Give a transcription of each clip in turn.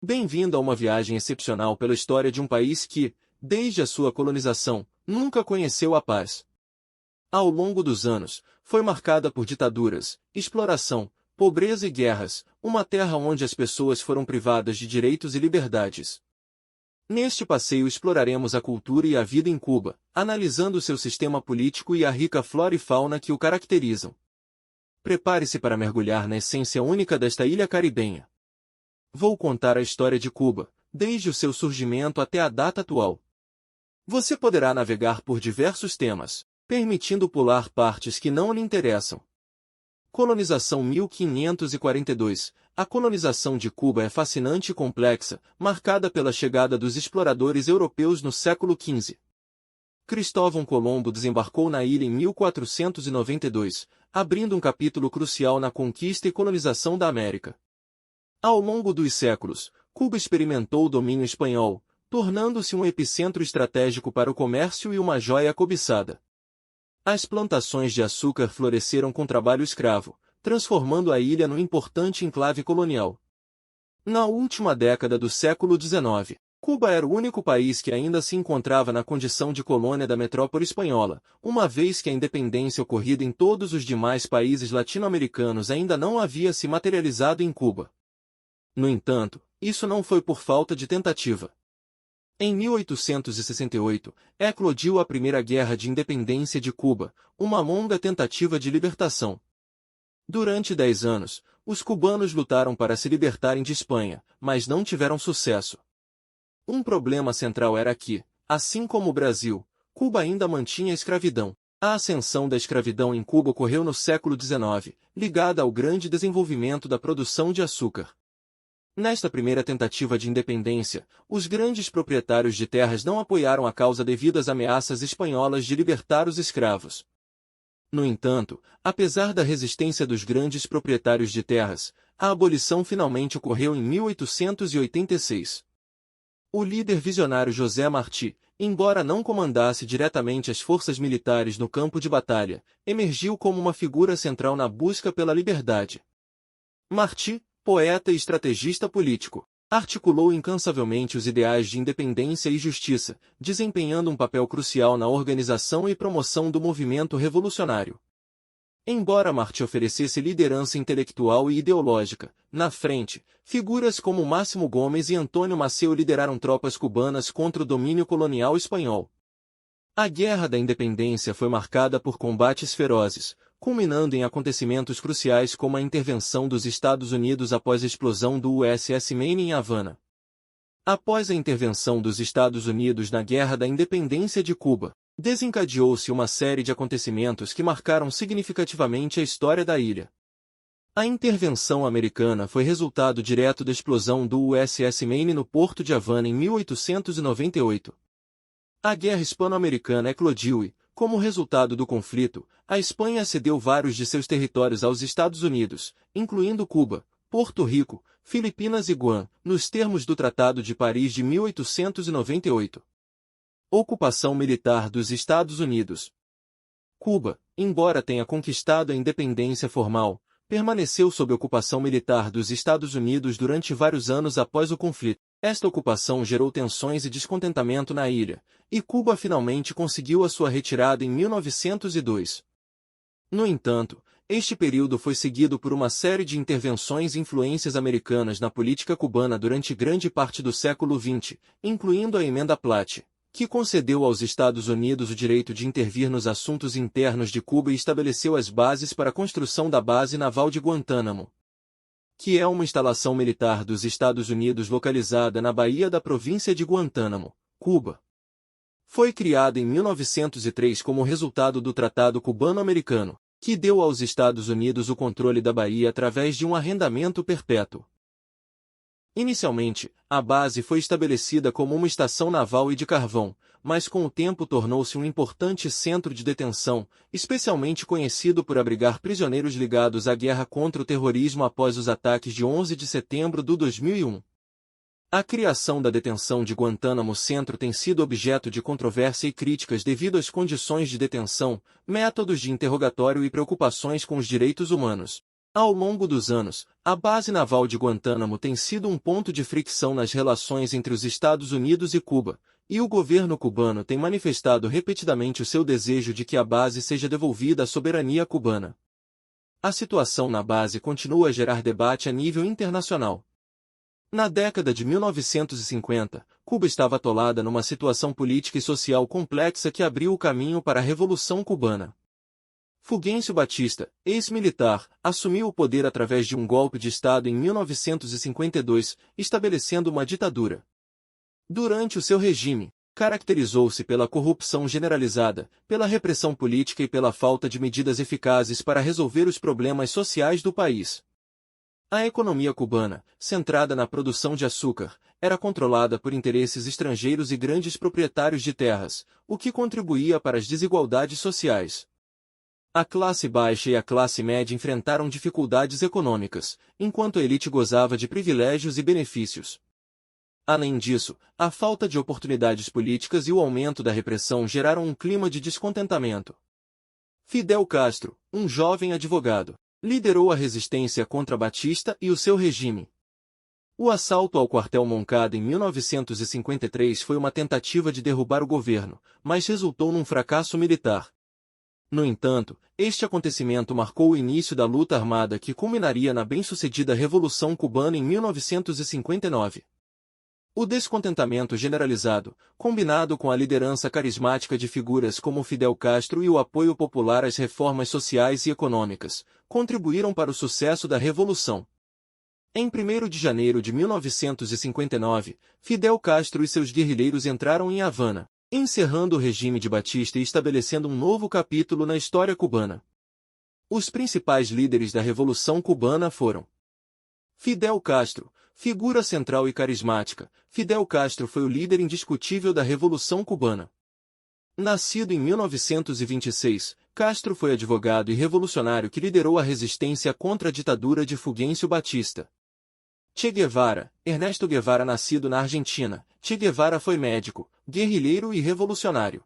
Bem-vindo a uma viagem excepcional pela história de um país que, desde a sua colonização, nunca conheceu a paz. Ao longo dos anos, foi marcada por ditaduras, exploração, pobreza e guerras, uma terra onde as pessoas foram privadas de direitos e liberdades. Neste passeio exploraremos a cultura e a vida em Cuba, analisando seu sistema político e a rica flora e fauna que o caracterizam. Prepare-se para mergulhar na essência única desta ilha caribenha. Vou contar a história de Cuba, desde o seu surgimento até a data atual. Você poderá navegar por diversos temas, permitindo pular partes que não lhe interessam. Colonização 1542. A colonização de Cuba é fascinante e complexa, marcada pela chegada dos exploradores europeus no século XV. Cristóvão Colombo desembarcou na ilha em 1492, abrindo um capítulo crucial na conquista e colonização da América. Ao longo dos séculos, Cuba experimentou o domínio espanhol, tornando-se um epicentro estratégico para o comércio e uma joia cobiçada. As plantações de açúcar floresceram com trabalho escravo, transformando a ilha num importante enclave colonial. Na última década do século XIX, Cuba era o único país que ainda se encontrava na condição de colônia da metrópole espanhola, uma vez que a independência ocorrida em todos os demais países latino-americanos ainda não havia se materializado em Cuba. No entanto, isso não foi por falta de tentativa. Em 1868, eclodiu a Primeira Guerra de Independência de Cuba, uma longa tentativa de libertação. Durante 10 anos, os cubanos lutaram para se libertarem de Espanha, mas não tiveram sucesso. Um problema central era que, assim como o Brasil, Cuba ainda mantinha a escravidão. A ascensão da escravidão em Cuba ocorreu no século XIX, ligada ao grande desenvolvimento da produção de açúcar. Nesta primeira tentativa de independência, os grandes proprietários de terras não apoiaram a causa devido às ameaças espanholas de libertar os escravos. No entanto, apesar da resistência dos grandes proprietários de terras, a abolição finalmente ocorreu em 1886. O líder visionário José Martí, embora não comandasse diretamente as forças militares no campo de batalha, emergiu como uma figura central na busca pela liberdade. Martí, poeta e estrategista político, articulou incansavelmente os ideais de independência e justiça, desempenhando um papel crucial na organização e promoção do movimento revolucionário. Embora Martí oferecesse liderança intelectual e ideológica, na frente, figuras como Máximo Gomes e Antônio Maceo lideraram tropas cubanas contra o domínio colonial espanhol. A Guerra da Independência foi marcada por combates ferozes, culminando em acontecimentos cruciais como a intervenção dos Estados Unidos após a explosão do USS Maine em Havana. Após a intervenção dos Estados Unidos na Guerra da Independência de Cuba, desencadeou-se uma série de acontecimentos que marcaram significativamente a história da ilha. A intervenção americana foi resultado direto da explosão do USS Maine no porto de Havana em 1898. A Guerra Hispano-Americana eclodiu e, como resultado do conflito, a Espanha cedeu vários de seus territórios aos Estados Unidos, incluindo Cuba, Porto Rico, Filipinas e Guam, nos termos do Tratado de Paris de 1898. Ocupação militar dos Estados Unidos. Cuba, embora tenha conquistado a independência formal, permaneceu sob ocupação militar dos Estados Unidos durante vários anos após o conflito. Esta ocupação gerou tensões e descontentamento na ilha, e Cuba finalmente conseguiu a sua retirada em 1902. No entanto, este período foi seguido por uma série de intervenções e influências americanas na política cubana durante grande parte do século XX, incluindo a Emenda Platt, que concedeu aos Estados Unidos o direito de intervir nos assuntos internos de Cuba e estabeleceu as bases para a construção da Base Naval de Guantánamo, que é uma instalação militar dos Estados Unidos localizada na Baía da província de Guantánamo, Cuba. Foi criada em 1903 como resultado do Tratado Cubano-Americano, que deu aos Estados Unidos o controle da Baía através de um arrendamento perpétuo. Inicialmente, a base foi estabelecida como uma estação naval e de carvão, mas com o tempo tornou-se um importante centro de detenção, especialmente conhecido por abrigar prisioneiros ligados à guerra contra o terrorismo após os ataques de 11 de setembro de 2001. A criação da detenção de Guantánamo Centro tem sido objeto de controvérsia e críticas devido às condições de detenção, métodos de interrogatório e preocupações com os direitos humanos. Ao longo dos anos, a base naval de Guantánamo tem sido um ponto de fricção nas relações entre os Estados Unidos e Cuba, e o governo cubano tem manifestado repetidamente o seu desejo de que a base seja devolvida à soberania cubana. A situação na base continua a gerar debate a nível internacional. Na década de 1950, Cuba estava atolada numa situação política e social complexa que abriu o caminho para a Revolução Cubana. Fulgêncio Batista, ex-militar, assumiu o poder através de um golpe de Estado em 1952, estabelecendo uma ditadura. Durante o seu regime, caracterizou-se pela corrupção generalizada, pela repressão política e pela falta de medidas eficazes para resolver os problemas sociais do país. A economia cubana, centrada na produção de açúcar, era controlada por interesses estrangeiros e grandes proprietários de terras, o que contribuía para as desigualdades sociais. A classe baixa e a classe média enfrentaram dificuldades econômicas, enquanto a elite gozava de privilégios e benefícios. Além disso, a falta de oportunidades políticas e o aumento da repressão geraram um clima de descontentamento. Fidel Castro, um jovem advogado, liderou a resistência contra Batista e o seu regime. O assalto ao quartel Moncada em 1953 foi uma tentativa de derrubar o governo, mas resultou num fracasso militar. No entanto, este acontecimento marcou o início da luta armada que culminaria na bem-sucedida Revolução Cubana em 1959. O descontentamento generalizado, combinado com a liderança carismática de figuras como Fidel Castro e o apoio popular às reformas sociais e econômicas, contribuíram para o sucesso da Revolução. Em 1º de janeiro de 1959, Fidel Castro e seus guerrilheiros entraram em Havana, encerrando o regime de Batista e estabelecendo um novo capítulo na história cubana. Os principais líderes da Revolução Cubana foram Fidel Castro, figura central e carismática. Fidel Castro foi o líder indiscutível da Revolução Cubana. Nascido em 1926, Castro foi advogado e revolucionário que liderou a resistência contra a ditadura de Fulgêncio Batista. Che Guevara, Ernesto Guevara, nascido na Argentina, Che Guevara foi médico, guerrilheiro e revolucionário.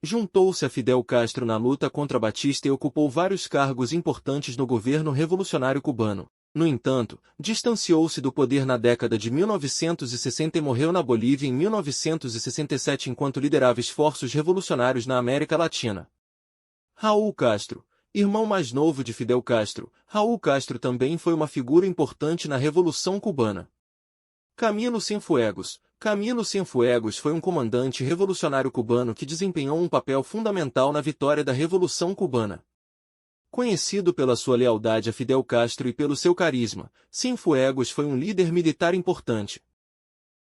Juntou-se a Fidel Castro na luta contra Batista e ocupou vários cargos importantes no governo revolucionário cubano. No entanto, distanciou-se do poder na década de 1960 e morreu na Bolívia em 1967 enquanto liderava esforços revolucionários na América Latina. Raul Castro, irmão mais novo de Fidel Castro, Raul Castro também foi uma figura importante na Revolução Cubana. Camilo Cienfuegos. Camilo Cienfuegos foi um comandante revolucionário cubano que desempenhou um papel fundamental na vitória da Revolução Cubana. Conhecido pela sua lealdade a Fidel Castro e pelo seu carisma, Cienfuegos foi um líder militar importante.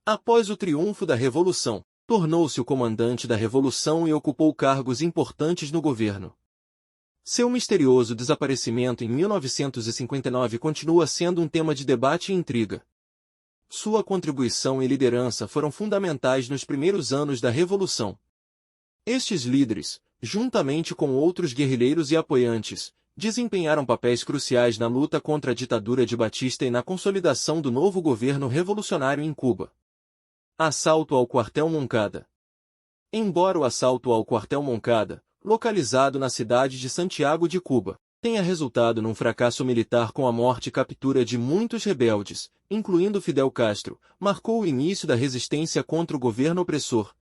Após o triunfo da Revolução, tornou-se o comandante da Revolução e ocupou cargos importantes no governo. Seu misterioso desaparecimento em 1959 continua sendo um tema de debate e intriga. Sua contribuição e liderança foram fundamentais nos primeiros anos da Revolução. Estes líderes, juntamente com outros guerrilheiros e apoiantes, desempenharam papéis cruciais na luta contra a ditadura de Batista e na consolidação do novo governo revolucionário em Cuba. Assalto ao quartel Moncada. Embora o assalto ao quartel Moncada, localizado na cidade de Santiago de Cuba, tenha resultado num fracasso militar com a morte e captura de muitos rebeldes, incluindo Fidel Castro, marcou o início da resistência contra o governo opressor.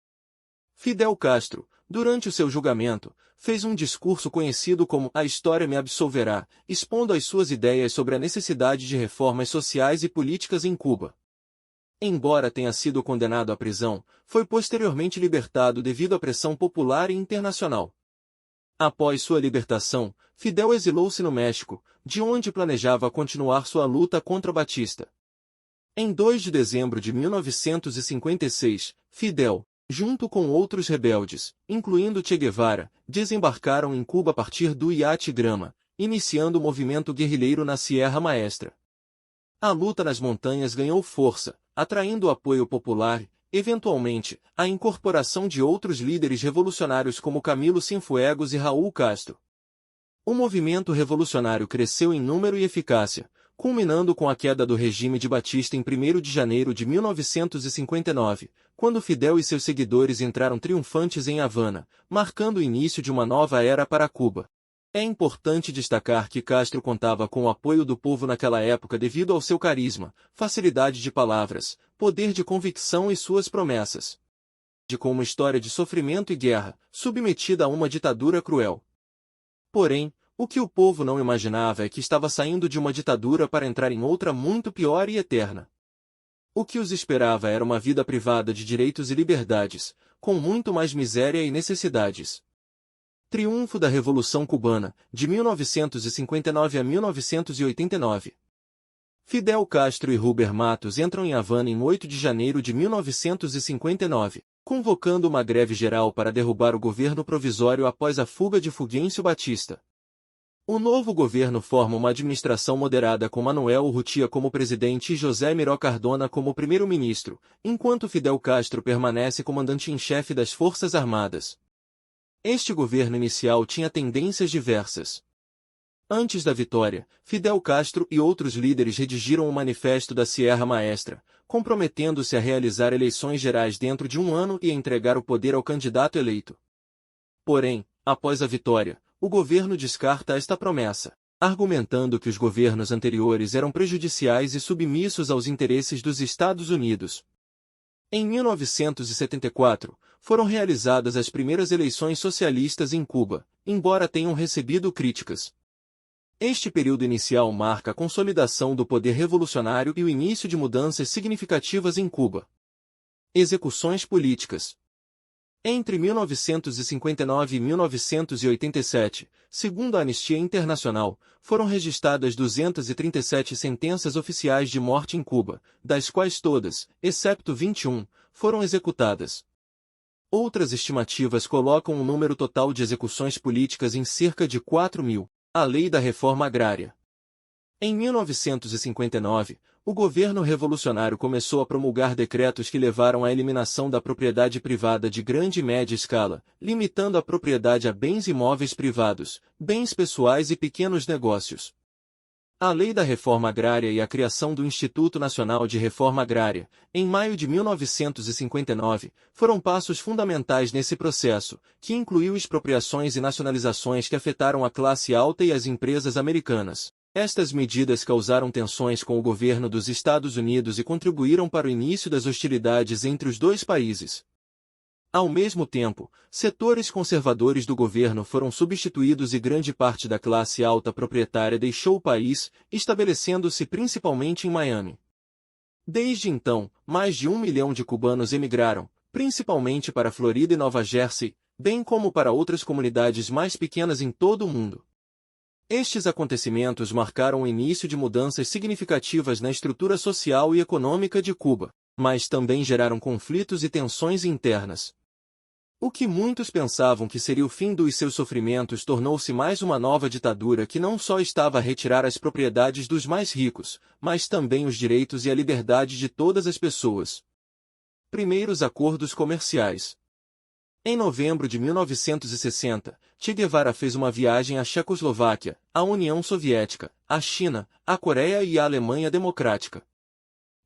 Fidel Castro, durante o seu julgamento, fez um discurso conhecido como "A História me absolverá", expondo as suas ideias sobre a necessidade de reformas sociais e políticas em Cuba. Embora tenha sido condenado à prisão, foi posteriormente libertado devido à pressão popular e internacional. Após sua libertação, Fidel exilou-se no México, de onde planejava continuar sua luta contra Batista. Em 2 de dezembro de 1956, Fidel, junto com outros rebeldes, incluindo Che Guevara, desembarcaram em Cuba a partir do iate Grama, iniciando o movimento guerrilheiro na Sierra Maestra. A luta nas montanhas ganhou força, atraindo o apoio popular, eventualmente, a incorporação de outros líderes revolucionários como Camilo Cienfuegos e Raul Castro. O movimento revolucionário cresceu em número e eficácia, culminando com a queda do regime de Batista em 1º de janeiro de 1959, quando Fidel e seus seguidores entraram triunfantes em Havana, marcando o início de uma nova era para Cuba. É importante destacar que Castro contava com o apoio do povo naquela época devido ao seu carisma, facilidade de palavras, poder de convicção e suas promessas. Com uma história de sofrimento e guerra, submetida a uma ditadura cruel. Porém, o que o povo não imaginava é que estava saindo de uma ditadura para entrar em outra muito pior e eterna. O que os esperava era uma vida privada de direitos e liberdades, com muito mais miséria e necessidades. Triunfo da Revolução Cubana, de 1959 a 1989. Fidel Castro e Ruber Matos entram em Havana em 8 de janeiro de 1959, convocando uma greve geral para derrubar o governo provisório após a fuga de Fulgêncio Batista. O novo governo forma uma administração moderada com Manuel Urrutia como presidente e José Miró Cardona como primeiro-ministro, enquanto Fidel Castro permanece comandante-em-chefe das Forças Armadas. Este governo inicial tinha tendências diversas. Antes da vitória, Fidel Castro e outros líderes redigiram o Manifesto da Sierra Maestra, comprometendo-se a realizar eleições gerais dentro de um ano e a entregar o poder ao candidato eleito. Porém, após a vitória, o governo descarta esta promessa, argumentando que os governos anteriores eram prejudiciais e submissos aos interesses dos Estados Unidos. Em 1974, foram realizadas as primeiras eleições socialistas em Cuba, embora tenham recebido críticas. Este período inicial marca a consolidação do poder revolucionário e o início de mudanças significativas em Cuba. Execuções políticas. Entre 1959 e 1987, segundo a Anistia Internacional, foram registradas 237 sentenças oficiais de morte em Cuba, das quais todas, exceto 21, foram executadas. Outras estimativas colocam o número total de execuções políticas em cerca de 4.000. A Lei da Reforma Agrária. Em 1959, o governo revolucionário começou a promulgar decretos que levaram à eliminação da propriedade privada de grande e média escala, limitando a propriedade a bens imóveis privados, bens pessoais e pequenos negócios. A Lei da Reforma Agrária e a criação do Instituto Nacional de Reforma Agrária, em maio de 1959, foram passos fundamentais nesse processo, que incluiu expropriações e nacionalizações que afetaram a classe alta e as empresas americanas. Estas medidas causaram tensões com o governo dos Estados Unidos e contribuíram para o início das hostilidades entre os dois países. Ao mesmo tempo, setores conservadores do governo foram substituídos e grande parte da classe alta proprietária deixou o país, estabelecendo-se principalmente em Miami. Desde então, mais de 1 milhão de cubanos emigraram, principalmente para Florida e Nova Jersey, bem como para outras comunidades mais pequenas em todo o mundo. Estes acontecimentos marcaram o início de mudanças significativas na estrutura social e econômica de Cuba, mas também geraram conflitos e tensões internas. O que muitos pensavam que seria o fim dos seus sofrimentos tornou-se mais uma nova ditadura que não só estava a retirar as propriedades dos mais ricos, mas também os direitos e a liberdade de todas as pessoas. Primeiros acordos comerciais. Em novembro de 1960, Che Guevara fez uma viagem à Checoslováquia, à União Soviética, à China, à Coreia e à Alemanha Democrática.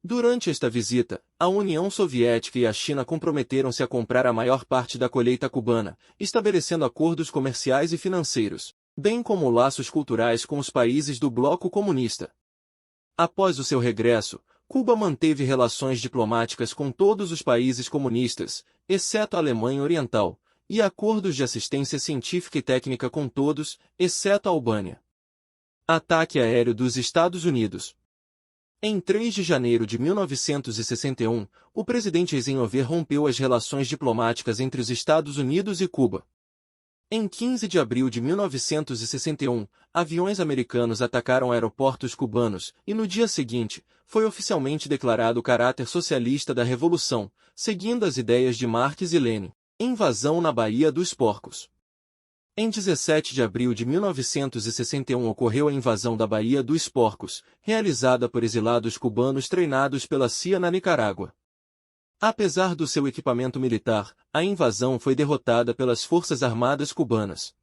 Durante esta visita, a União Soviética e a China comprometeram-se a comprar a maior parte da colheita cubana, estabelecendo acordos comerciais e financeiros, bem como laços culturais com os países do bloco comunista. Após o seu regresso, Cuba manteve relações diplomáticas com todos os países comunistas, exceto a Alemanha Oriental, e acordos de assistência científica e técnica com todos, exceto a Albânia. Ataque aéreo dos Estados Unidos. Em 3 de janeiro de 1961, o presidente Eisenhower rompeu as relações diplomáticas entre os Estados Unidos e Cuba. Em 15 de abril de 1961, aviões americanos atacaram aeroportos cubanos, e no dia seguinte, foi oficialmente declarado o caráter socialista da Revolução, seguindo as ideias de Marx e Lenin. Invasão na Baía dos Porcos. Em 17 de abril de 1961 ocorreu a invasão da Baía dos Porcos, realizada por exilados cubanos treinados pela CIA na Nicarágua. Apesar do seu equipamento militar, a invasão foi derrotada pelas Forças Armadas cubanas.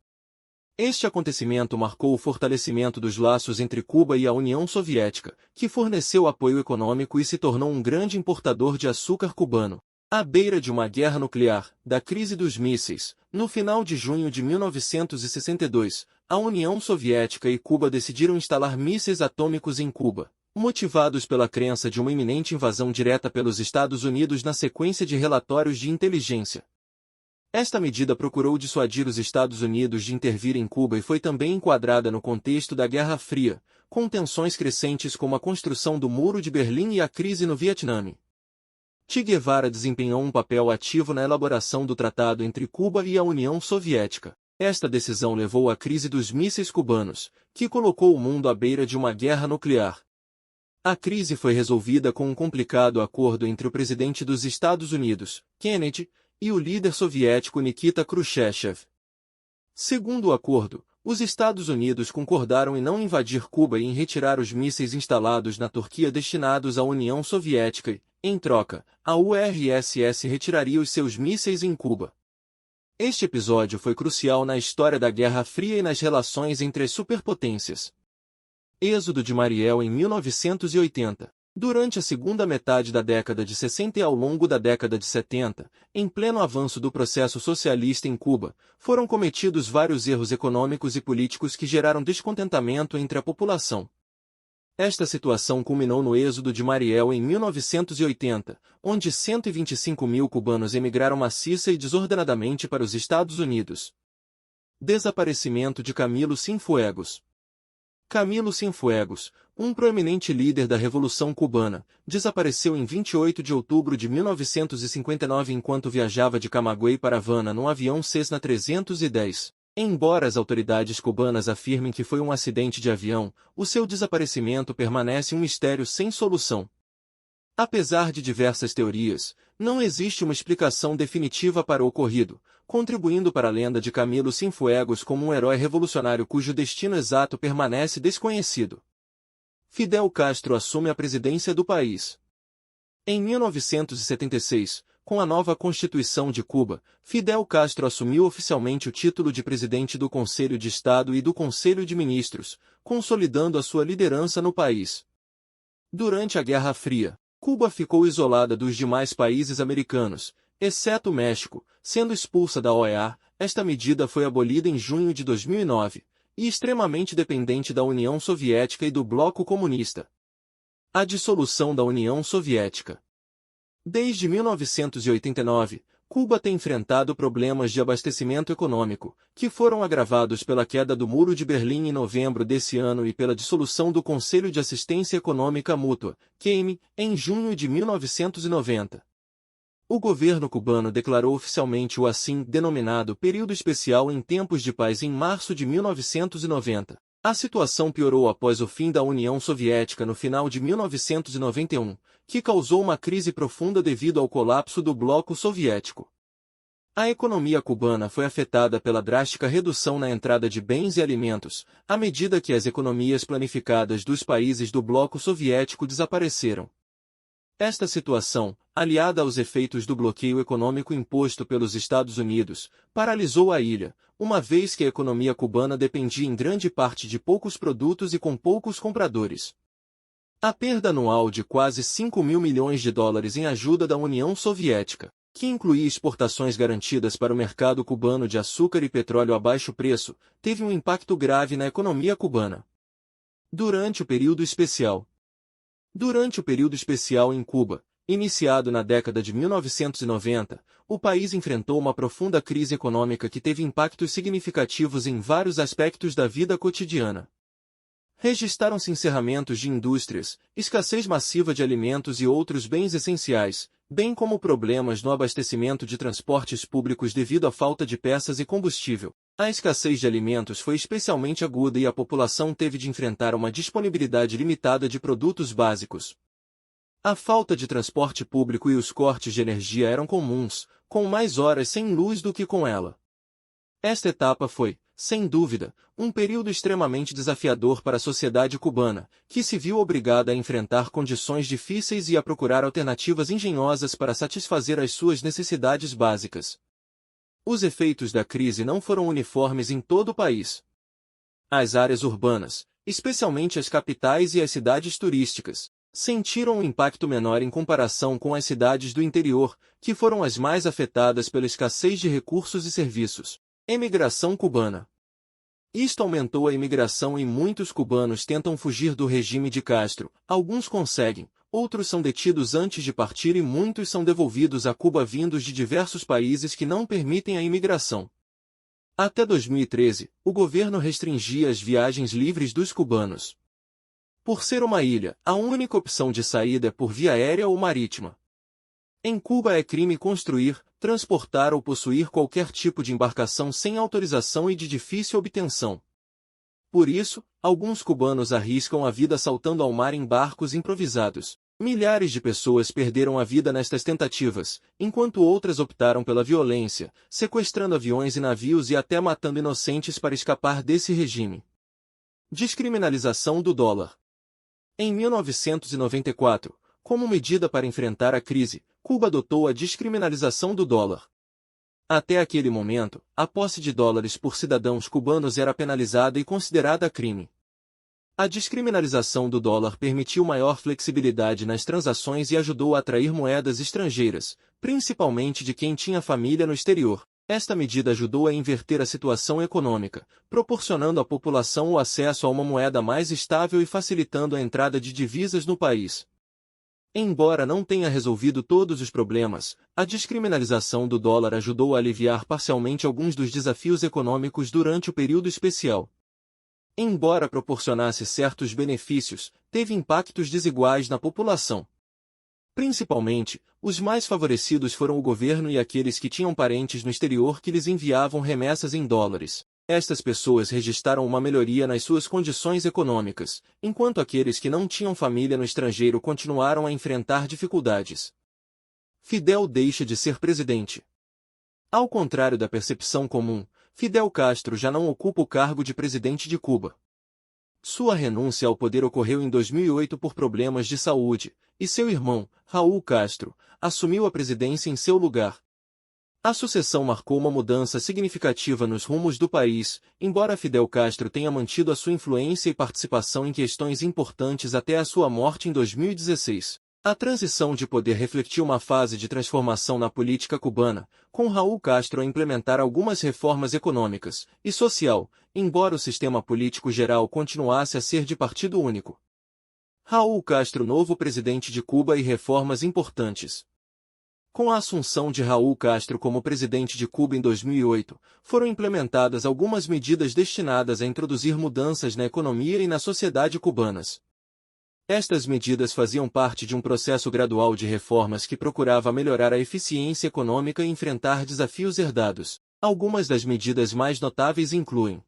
Este acontecimento marcou o fortalecimento dos laços entre Cuba e a União Soviética, que forneceu apoio econômico e se tornou um grande importador de açúcar cubano. À beira de uma guerra nuclear, da crise dos mísseis, no final de junho de 1962, a União Soviética e Cuba decidiram instalar mísseis atômicos em Cuba, motivados pela crença de uma iminente invasão direta pelos Estados Unidos na sequência de relatórios de inteligência. Esta medida procurou dissuadir os Estados Unidos de intervir em Cuba e foi também enquadrada no contexto da Guerra Fria, com tensões crescentes como a construção do Muro de Berlim e a crise no Vietnã. Che Guevara desempenhou um papel ativo na elaboração do tratado entre Cuba e a União Soviética. Esta decisão levou à crise dos mísseis cubanos, que colocou o mundo à beira de uma guerra nuclear. A crise foi resolvida com um complicado acordo entre o presidente dos Estados Unidos, Kennedy, e o líder soviético Nikita Khrushchev. Segundo o acordo, os Estados Unidos concordaram em não invadir Cuba e em retirar os mísseis instalados na Turquia destinados à União Soviética e, em troca, a URSS retiraria os seus mísseis em Cuba. Este episódio foi crucial na história da Guerra Fria e nas relações entre as superpotências. Êxodo de Mariel em 1980. Durante a segunda metade da década de 60 e ao longo da década de 70, em pleno avanço do processo socialista em Cuba, foram cometidos vários erros econômicos e políticos que geraram descontentamento entre a população. Esta situação culminou no Êxodo de Mariel em 1980, onde 125 mil cubanos emigraram maciça e desordenadamente para os Estados Unidos. Desaparecimento de Camilo Cienfuegos. Camilo Cienfuegos, um proeminente líder da Revolução Cubana, desapareceu em 28 de outubro de 1959 enquanto viajava de Camagüey para Havana num avião Cessna 310. Embora as autoridades cubanas afirmem que foi um acidente de avião, o seu desaparecimento permanece um mistério sem solução. Apesar de diversas teorias, não existe uma explicação definitiva para o ocorrido, contribuindo para a lenda de Camilo Cienfuegos como um herói revolucionário cujo destino exato permanece desconhecido. Fidel Castro assume a presidência do país. Em 1976, com a nova Constituição de Cuba, Fidel Castro assumiu oficialmente o título de presidente do Conselho de Estado e do Conselho de Ministros, consolidando a sua liderança no país. Durante a Guerra Fria, Cuba ficou isolada dos demais países americanos, exceto o México, sendo expulsa da OEA. Esta medida foi abolida em junho de 2009, e extremamente dependente da União Soviética e do Bloco Comunista. A dissolução da União Soviética. Desde 1989, Cuba tem enfrentado problemas de abastecimento econômico, que foram agravados pela queda do Muro de Berlim em novembro desse ano e pela dissolução do Conselho de Assistência Econômica Mútua, CAME, em junho de 1990. O governo cubano declarou oficialmente o assim denominado período especial em tempos de paz em março de 1990. A situação piorou após o fim da União Soviética no final de 1991, que causou uma crise profunda devido ao colapso do bloco soviético. A economia cubana foi afetada pela drástica redução na entrada de bens e alimentos, à medida que as economias planificadas dos países do bloco soviético desapareceram. Esta situação, aliada aos efeitos do bloqueio econômico imposto pelos Estados Unidos, paralisou a ilha, uma vez que a economia cubana dependia em grande parte de poucos produtos e com poucos compradores. A perda anual de quase 5 mil milhões de dólares em ajuda da União Soviética, que incluía exportações garantidas para o mercado cubano de açúcar e petróleo a baixo preço, teve um impacto grave na economia cubana. Durante o período especial em Cuba, iniciado na década de 1990, o país enfrentou uma profunda crise econômica que teve impactos significativos em vários aspectos da vida cotidiana. Registaram-se encerramentos de indústrias, escassez massiva de alimentos e outros bens essenciais, bem como problemas no abastecimento de transportes públicos devido à falta de peças e combustível. A escassez de alimentos foi especialmente aguda e a população teve de enfrentar uma disponibilidade limitada de produtos básicos. A falta de transporte público e os cortes de energia eram comuns, com mais horas sem luz do que com ela. Esta etapa foi, sem dúvida, um período extremamente desafiador para a sociedade cubana, que se viu obrigada a enfrentar condições difíceis e a procurar alternativas engenhosas para satisfazer as suas necessidades básicas. Os efeitos da crise não foram uniformes em todo o país. As áreas urbanas, especialmente as capitais e as cidades turísticas, sentiram um impacto menor em comparação com as cidades do interior, que foram as mais afetadas pela escassez de recursos e serviços. Emigração cubana. Isto aumentou a imigração e muitos cubanos tentam fugir do regime de Castro. Alguns conseguem, outros são detidos antes de partir e muitos são devolvidos a Cuba vindos de diversos países que não permitem a imigração. Até 2013, o governo restringia as viagens livres dos cubanos. Por ser uma ilha, a única opção de saída é por via aérea ou marítima. Em Cuba é crime construir, transportar ou possuir qualquer tipo de embarcação sem autorização e de difícil obtenção. Por isso, alguns cubanos arriscam a vida saltando ao mar em barcos improvisados. Milhares de pessoas perderam a vida nestas tentativas, enquanto outras optaram pela violência, sequestrando aviões e navios e até matando inocentes para escapar desse regime. Descriminalização do dólar. Em 1994, como medida para enfrentar a crise, Cuba adotou a descriminalização do dólar. Até aquele momento, a posse de dólares por cidadãos cubanos era penalizada e considerada crime. A descriminalização do dólar permitiu maior flexibilidade nas transações e ajudou a atrair moedas estrangeiras, principalmente de quem tinha família no exterior. Esta medida ajudou a inverter a situação econômica, proporcionando à população o acesso a uma moeda mais estável e facilitando a entrada de divisas no país. Embora não tenha resolvido todos os problemas, a descriminalização do dólar ajudou a aliviar parcialmente alguns dos desafios econômicos durante o período especial. Embora proporcionasse certos benefícios, teve impactos desiguais na população. Principalmente, os mais favorecidos foram o governo e aqueles que tinham parentes no exterior que lhes enviavam remessas em dólares. Estas pessoas registraram uma melhoria nas suas condições econômicas, enquanto aqueles que não tinham família no estrangeiro continuaram a enfrentar dificuldades. Fidel deixa de ser presidente. Ao contrário da percepção comum, Fidel Castro já não ocupa o cargo de presidente de Cuba. Sua renúncia ao poder ocorreu em 2008 por problemas de saúde, e seu irmão, Raul Castro, assumiu a presidência em seu lugar. A sucessão marcou uma mudança significativa nos rumos do país, embora Fidel Castro tenha mantido a sua influência e participação em questões importantes até a sua morte em 2016. A transição de poder refletiu uma fase de transformação na política cubana, com Raul Castro a implementar algumas reformas econômicas e social, embora o sistema político geral continuasse a ser de partido único. Raul Castro, novo presidente de Cuba e reformas importantes. Com a assunção de Raul Castro como presidente de Cuba em 2008, foram implementadas algumas medidas destinadas a introduzir mudanças na economia e na sociedade cubanas. Estas medidas faziam parte de um processo gradual de reformas que procurava melhorar a eficiência econômica e enfrentar desafios herdados. Algumas das medidas mais notáveis incluem: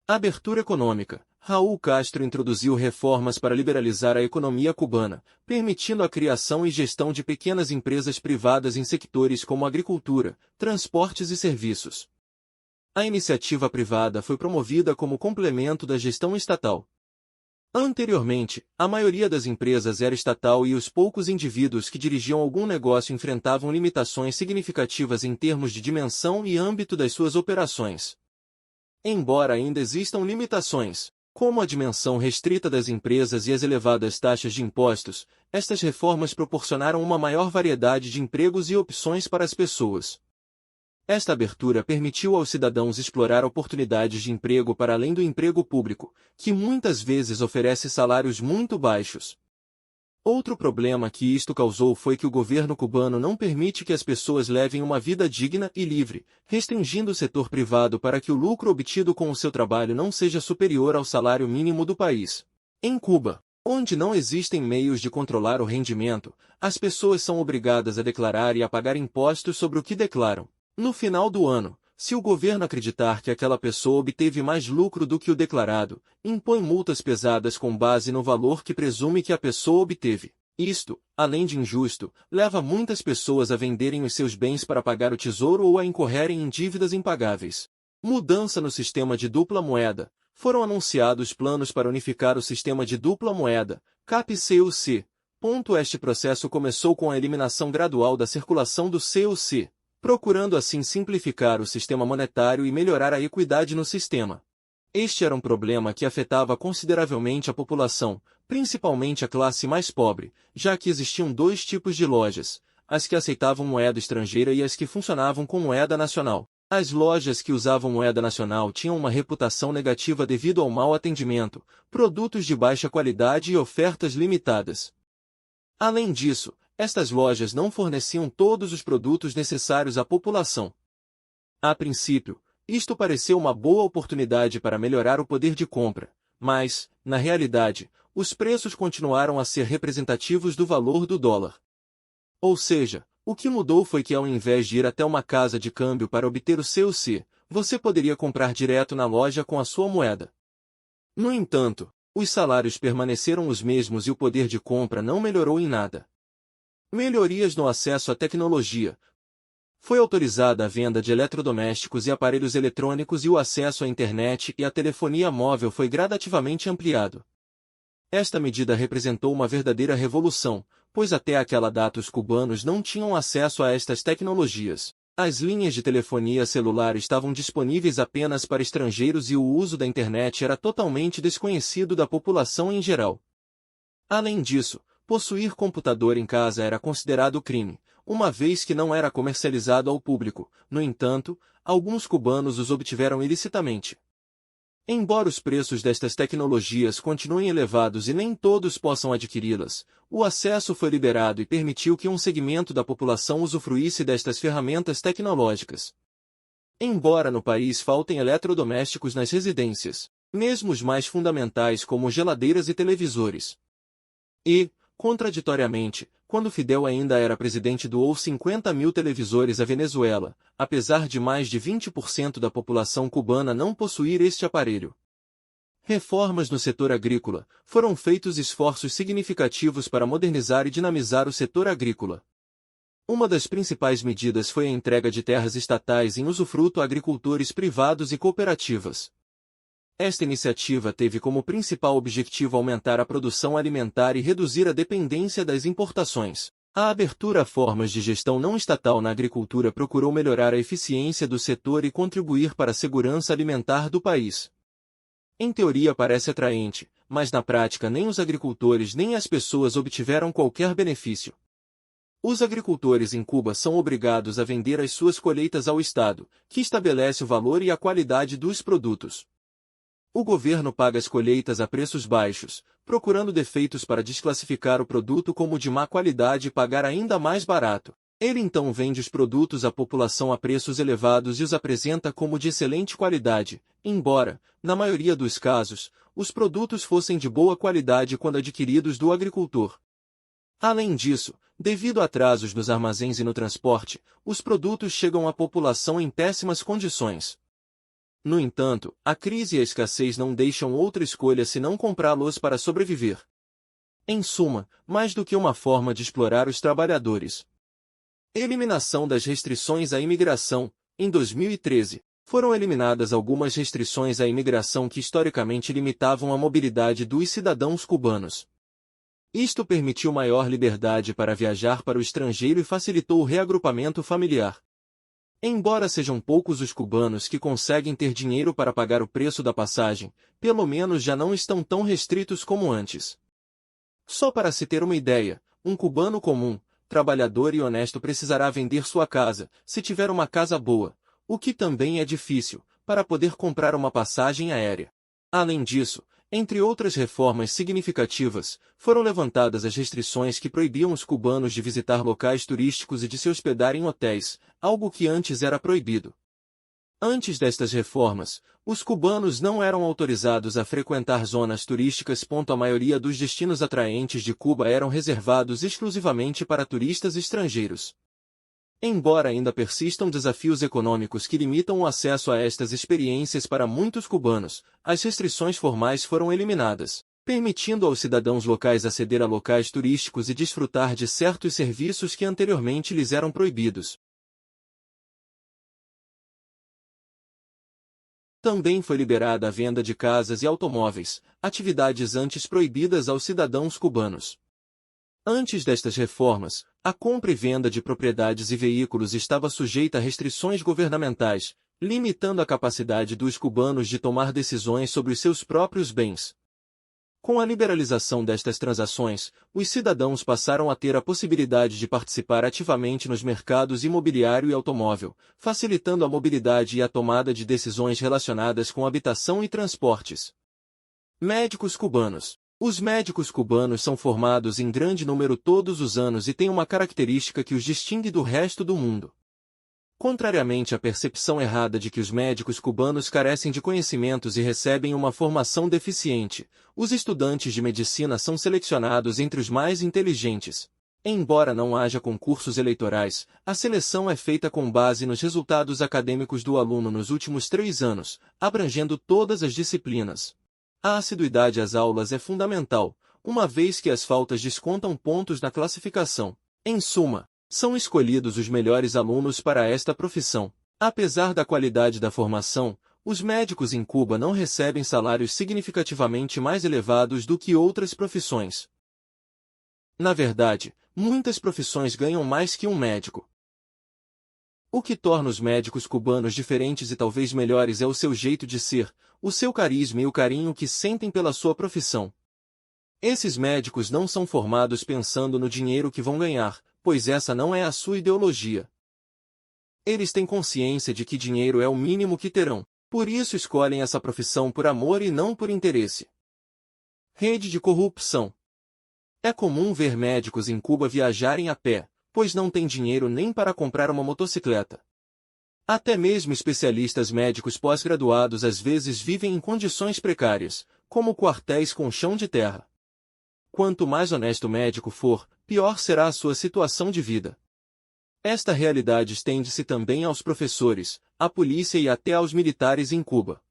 abertura econômica. Raul Castro introduziu reformas para liberalizar a economia cubana, permitindo a criação e gestão de pequenas empresas privadas em sectores como agricultura, transportes e serviços. A iniciativa privada foi promovida como complemento da gestão estatal. Anteriormente, a maioria das empresas era estatal e os poucos indivíduos que dirigiam algum negócio enfrentavam limitações significativas em termos de dimensão e âmbito das suas operações. Embora ainda existam limitações, como a dimensão restrita das empresas e as elevadas taxas de impostos, estas reformas proporcionaram uma maior variedade de empregos e opções para as pessoas. Esta abertura permitiu aos cidadãos explorar oportunidades de emprego para além do emprego público, que muitas vezes oferece salários muito baixos. Outro problema que isto causou foi que o governo cubano não permite que as pessoas levem uma vida digna e livre, restringindo o setor privado para que o lucro obtido com o seu trabalho não seja superior ao salário mínimo do país. Em Cuba, onde não existem meios de controlar o rendimento, as pessoas são obrigadas a declarar e a pagar impostos sobre o que declaram. No final do ano, se o governo acreditar que aquela pessoa obteve mais lucro do que o declarado, impõe multas pesadas com base no valor que presume que a pessoa obteve. Isto, além de injusto, leva muitas pessoas a venderem os seus bens para pagar o tesouro ou a incorrerem em dívidas impagáveis. Mudança no sistema de dupla moeda. Foram anunciados planos para unificar o sistema de dupla moeda, CAP-CUC. Este processo começou com a eliminação gradual da circulação do CUC, procurando assim simplificar o sistema monetário e melhorar a equidade no sistema. Este era um problema que afetava consideravelmente a população, principalmente a classe mais pobre, já que existiam dois tipos de lojas, as que aceitavam moeda estrangeira e as que funcionavam com moeda nacional. As lojas que usavam moeda nacional tinham uma reputação negativa devido ao mau atendimento, produtos de baixa qualidade e ofertas limitadas. Além disso, estas lojas não forneciam todos os produtos necessários à população. A princípio, isto pareceu uma boa oportunidade para melhorar o poder de compra, mas, na realidade, os preços continuaram a ser representativos do valor do dólar. Ou seja, o que mudou foi que ao invés de ir até uma casa de câmbio para obter o CUC, você poderia comprar direto na loja com a sua moeda. No entanto, os salários permaneceram os mesmos e o poder de compra não melhorou em nada. Melhorias no acesso à tecnologia. Foi autorizada a venda de eletrodomésticos e aparelhos eletrônicos e o acesso à internet e à telefonia móvel foi gradativamente ampliado. Esta medida representou uma verdadeira revolução, pois até aquela data os cubanos não tinham acesso a estas tecnologias. As linhas de telefonia celular estavam disponíveis apenas para estrangeiros e o uso da internet era totalmente desconhecido da população em geral. Além disso, possuir computador em casa era considerado crime, uma vez que não era comercializado ao público. No entanto, alguns cubanos os obtiveram ilicitamente. Embora os preços destas tecnologias continuem elevados e nem todos possam adquiri-las, o acesso foi liberado e permitiu que um segmento da população usufruísse destas ferramentas tecnológicas. Embora no país faltem eletrodomésticos nas residências, mesmo os mais fundamentais como geladeiras e televisores. E, contraditoriamente, quando Fidel ainda era presidente doou 50 mil televisores à Venezuela, apesar de mais de 20% da população cubana não possuir este aparelho. Reformas no setor agrícola. Foram feitos esforços significativos para modernizar e dinamizar o setor agrícola. Uma das principais medidas foi a entrega de terras estatais em usufruto a agricultores privados e cooperativas. Esta iniciativa teve como principal objetivo aumentar a produção alimentar e reduzir a dependência das importações. A abertura a formas de gestão não estatal na agricultura procurou melhorar a eficiência do setor e contribuir para a segurança alimentar do país. Em teoria parece atraente, mas na prática nem os agricultores nem as pessoas obtiveram qualquer benefício. Os agricultores em Cuba são obrigados a vender as suas colheitas ao Estado, que estabelece o valor e a qualidade dos produtos. O governo paga as colheitas a preços baixos, procurando defeitos para desclassificar o produto como de má qualidade e pagar ainda mais barato. Ele então vende os produtos à população a preços elevados e os apresenta como de excelente qualidade, embora, na maioria dos casos, os produtos fossem de boa qualidade quando adquiridos do agricultor. Além disso, devido a atrasos nos armazéns e no transporte, os produtos chegam à população em péssimas condições. No entanto, a crise e a escassez não deixam outra escolha senão comprá-los para sobreviver. Em suma, mais do que uma forma de explorar os trabalhadores. Eliminação das restrições à imigração. Em 2013, foram eliminadas algumas restrições à imigração que historicamente limitavam a mobilidade dos cidadãos cubanos. Isto permitiu maior liberdade para viajar para o estrangeiro e facilitou o reagrupamento familiar. Embora sejam poucos os cubanos que conseguem ter dinheiro para pagar o preço da passagem, pelo menos já não estão tão restritos como antes. Só para se ter uma ideia, um cubano comum, trabalhador e honesto precisará vender sua casa, se tiver uma casa boa, o que também é difícil, para poder comprar uma passagem aérea. Além disso, entre outras reformas significativas, foram levantadas as restrições que proibiam os cubanos de visitar locais turísticos e de se hospedar em hotéis, algo que antes era proibido. Antes destas reformas, os cubanos não eram autorizados a frequentar zonas turísticas. A maioria dos destinos atraentes de Cuba eram reservados exclusivamente para turistas estrangeiros. Embora ainda persistam desafios econômicos que limitam o acesso a estas experiências para muitos cubanos, as restrições formais foram eliminadas, permitindo aos cidadãos locais aceder a locais turísticos e desfrutar de certos serviços que anteriormente lhes eram proibidos. Também foi liberada a venda de casas e automóveis, atividades antes proibidas aos cidadãos cubanos. Antes destas reformas, a compra e venda de propriedades e veículos estava sujeita a restrições governamentais, limitando a capacidade dos cubanos de tomar decisões sobre os seus próprios bens. Com a liberalização destas transações, os cidadãos passaram a ter a possibilidade de participar ativamente nos mercados imobiliário e automóvel, facilitando a mobilidade e a tomada de decisões relacionadas com habitação e transportes. Médicos cubanos. Os médicos cubanos são formados em grande número todos os anos e têm uma característica que os distingue do resto do mundo. Contrariamente à percepção errada de que os médicos cubanos carecem de conhecimentos e recebem uma formação deficiente, os estudantes de medicina são selecionados entre os mais inteligentes. Embora não haja concursos eleitorais, a seleção é feita com base nos resultados acadêmicos do aluno nos últimos 3 anos, abrangendo todas as disciplinas. A assiduidade às aulas é fundamental, uma vez que as faltas descontam pontos na classificação. Em suma, são escolhidos os melhores alunos para esta profissão. Apesar da qualidade da formação, os médicos em Cuba não recebem salários significativamente mais elevados do que outras profissões. Na verdade, muitas profissões ganham mais que um médico. O que torna os médicos cubanos diferentes e talvez melhores é o seu jeito de ser, o seu carisma e o carinho que sentem pela sua profissão. Esses médicos não são formados pensando no dinheiro que vão ganhar, pois essa não é a sua ideologia. Eles têm consciência de que dinheiro é o mínimo que terão, por isso escolhem essa profissão por amor e não por interesse. Rede de corrupção. É comum ver médicos em Cuba viajarem a pé, pois não têm dinheiro nem para comprar uma motocicleta. Até mesmo especialistas médicos pós-graduados às vezes vivem em condições precárias, como quartéis com chão de terra. Quanto mais honesto o médico for, pior será a sua situação de vida. Esta realidade estende-se também aos professores, à polícia e até aos militares em Cuba.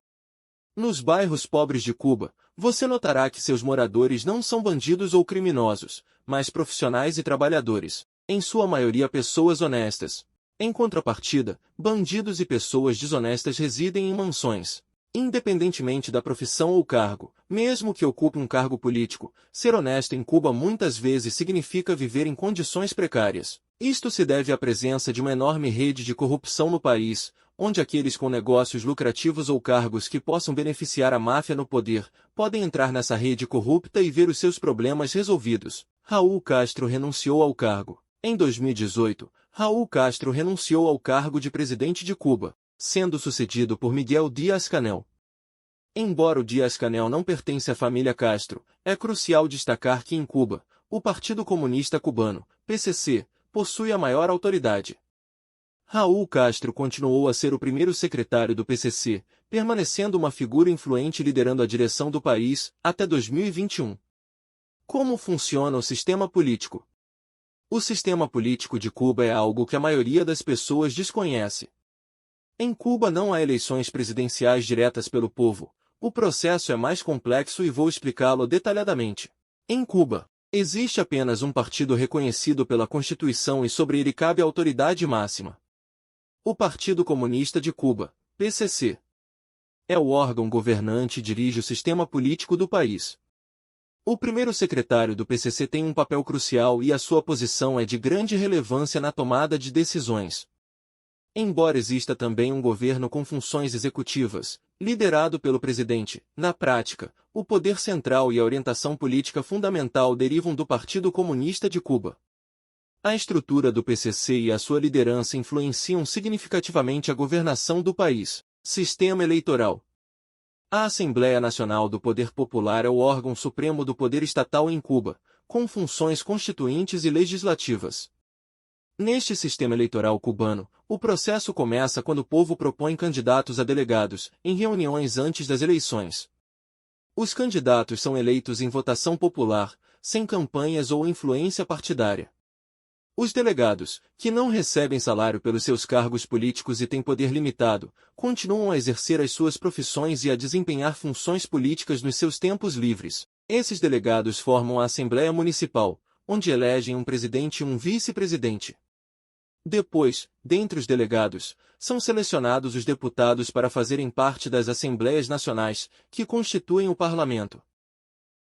Nos bairros pobres de Cuba, você notará que seus moradores não são bandidos ou criminosos, mas profissionais e trabalhadores, em sua maioria pessoas honestas. Em contrapartida, bandidos e pessoas desonestas residem em mansões. Independentemente da profissão ou cargo, mesmo que ocupe um cargo político, ser honesto em Cuba muitas vezes significa viver em condições precárias. Isto se deve à presença de uma enorme rede de corrupção no país, onde aqueles com negócios lucrativos ou cargos que possam beneficiar a máfia no poder, podem entrar nessa rede corrupta e ver os seus problemas resolvidos. Raul Castro renunciou ao cargo. Em 2018, Raul Castro renunciou ao cargo de presidente de Cuba, sendo sucedido por Miguel Díaz-Canel. Embora o Díaz-Canel não pertence à família Castro, é crucial destacar que em Cuba, o Partido Comunista Cubano, PCC, possui a maior autoridade. Raul Castro continuou a ser o primeiro secretário do PCC, permanecendo uma figura influente liderando a direção do país, até 2021. Como funciona o sistema político? O sistema político de Cuba é algo que a maioria das pessoas desconhece. Em Cuba não há eleições presidenciais diretas pelo povo. O processo é mais complexo e vou explicá-lo detalhadamente. Em Cuba, existe apenas um partido reconhecido pela Constituição e sobre ele cabe a autoridade máxima. O Partido Comunista de Cuba, PCC. É o órgão governante e dirige o sistema político do país. O primeiro secretário do PCC tem um papel crucial e a sua posição é de grande relevância na tomada de decisões. Embora exista também um governo com funções executivas, liderado pelo presidente, na prática, o poder central e a orientação política fundamental derivam do Partido Comunista de Cuba. A estrutura do PCC e a sua liderança influenciam significativamente a governação do país. Sistema eleitoral. A Assembleia Nacional do Poder Popular é o órgão supremo do poder estatal em Cuba, com funções constituintes e legislativas. Neste sistema eleitoral cubano, o processo começa quando o povo propõe candidatos a delegados, em reuniões antes das eleições. Os candidatos são eleitos em votação popular, sem campanhas ou influência partidária. Os delegados, que não recebem salário pelos seus cargos políticos e têm poder limitado, continuam a exercer as suas profissões e a desempenhar funções políticas nos seus tempos livres. Esses delegados formam a Assembleia Municipal, onde elegem um presidente e um vice-presidente. Depois, dentre os delegados, são selecionados os deputados para fazerem parte das Assembleias Nacionais, que constituem o Parlamento.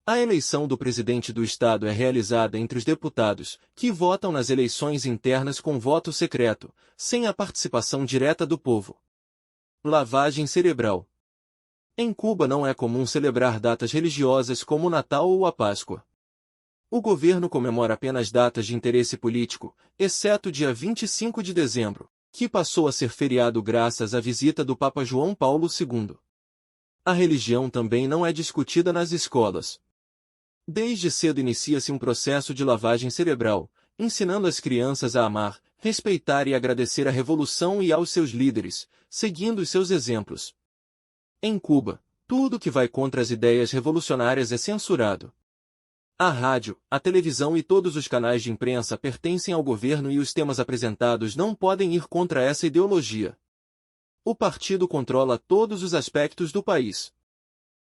A eleição do presidente do Estado é realizada entre os deputados, que votam nas eleições internas com voto secreto, sem a participação direta do povo. Lavagem cerebral. Em Cuba não é comum celebrar datas religiosas como o Natal ou a Páscoa. O governo comemora apenas datas de interesse político, exceto o dia 25 de dezembro, que passou a ser feriado graças à visita do Papa João Paulo II. A religião também não é discutida nas escolas. Desde cedo inicia-se um processo de lavagem cerebral, ensinando as crianças a amar, respeitar e agradecer à revolução e aos seus líderes, seguindo os seus exemplos. Em Cuba, tudo que vai contra as ideias revolucionárias é censurado. A rádio, a televisão e todos os canais de imprensa pertencem ao governo e os temas apresentados não podem ir contra essa ideologia. O partido controla todos os aspectos do país.